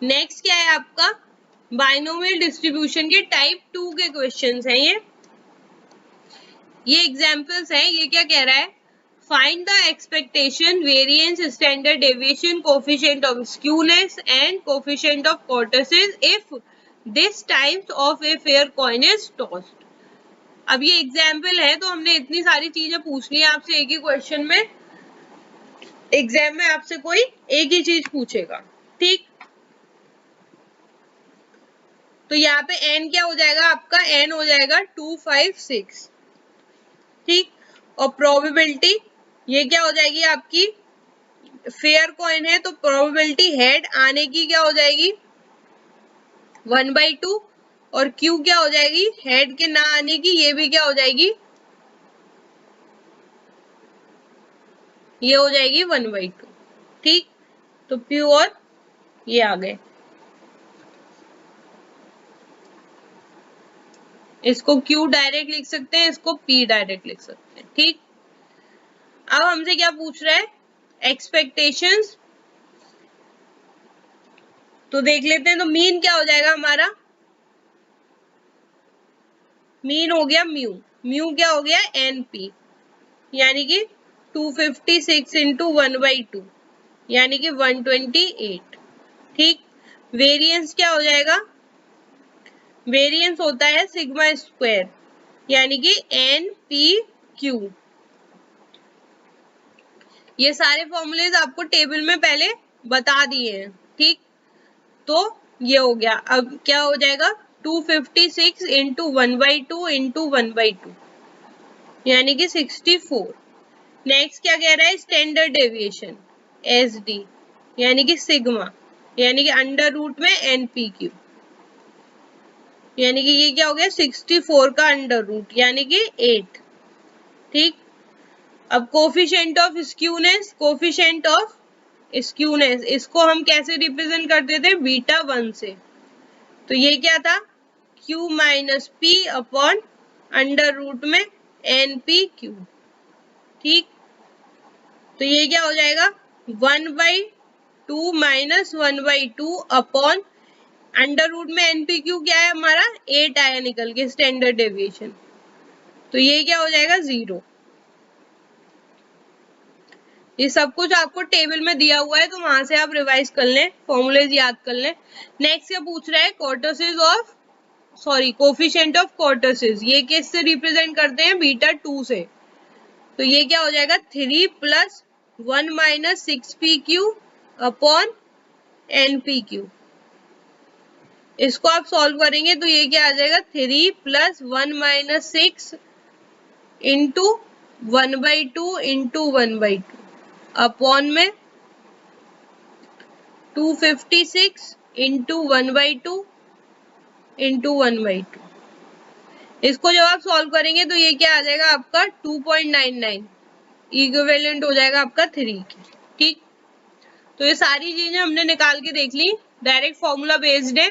Next क्या है आपका, बाइनोमियल डिस्ट्रीब्यूशन के टाइप 2 के क्वेश्चंस हैं ये एग्जांपल्स हैं। ये क्या कह रहा है, find the expectation, variance, standard deviation, coefficient of skewness and coefficient of kurtosis if this types of a fair coin is tossed. अब ये एग्जाम्पल है तो हमने इतनी सारी चीजें पूछ ली आपसे एक ही क्वेश्चन में। एग्जाम में आपसे कोई एक ही चीज पूछेगा, ठीक। तो यहाँ पे n क्या हो जाएगा आपका, n हो जाएगा 2, 5, 6, ठीक। और प्रोबेबिलिटी ये क्या हो जाएगी आपकी, फेयर कॉइन है तो प्रोबेबिलिटी हेड आने की क्या हो जाएगी 1/2, और Q क्या हो जाएगी हेड के ना आने की, ये भी क्या हो जाएगी, ये हो जाएगी 1/2, ठीक। तो P और ये आ गए, इसको Q डायरेक्ट लिख सकते हैं, इसको P डायरेक्ट लिख सकते हैं, ठीक। अब हमसे क्या पूछ रहा है, एक्सपेक्टेशंस। तो देख लेते हैं, तो मीन क्या हो जाएगा हमारा, मीन हो गया म्यू, म्यू क्या हो गया NP, यानी कि 256 इंटू 1/2 यानी कि 128, ठीक। वेरिएंस क्या हो जाएगा, वेरिएंस होता है सिग्मा स्क्वायर यानी कि NPQ। ये सारे फॉर्मूलेज आपको टेबल में पहले बता दिए हैं, ठीक। तो ये हो गया, अब क्या हो जाएगा 256 इंटू 1/2 इंटू 1/2 यानी कि 64। नेक्स्ट क्या कह रहा है, स्टैंडर्ड डेविएशन SD यानी कि सिग्मा यानी कि अंडर रूट में NPQ यानी कि ये क्या हो गया 64 का अंडर रूट यानी कि 8, ठीक। अब coefficient of skewness, coefficient of skewness इसको हम कैसे रिप्रेजेंट करते थे, बीटा 1 से। तो ये क्या था Q minus P upon under root में NPQ, ठीक। तो ये क्या हो जाएगा 1/2 माइनस 1/2 अपॉन अंडर रूट में NPQ क्या है हमारा 8 आया निकल के स्टैंडर्ड डेविएशन, तो ये क्या हो जाएगा 0। ये सब कुछ आपको टेबल में दिया हुआ है तो वहां से आप रिवाइज कर लें, फॉर्मूलेज याद कर लें। नेक्स्ट क्या पूछ रहा है, कर्टसिस ऑफ कोफिशिएंट ऑफ कर्टसिस, ये किससे रिप्रेजेंट करते हैं, बीटा 2 से। तो ये क्या हो जाएगा 3 plus 1 minus 6PQ upon NPQ। इसको आप सॉल्व करेंगे तो ये क्या आ जाएगा 3 plus 1 minus 6 into 1/2 into 1/2 upon में 256 इंटू 1/2 इंटू 1/2। इसको जब आप सॉल्व करेंगे तो ये क्या आ जाएगा आपका 2.99, इक्विवेलेंट हो जाएगा आपका 3 की, ठीक। तो ये सारी चीजें हमने निकाल के देख ली, डायरेक्ट फॉर्मूला बेस्ड है।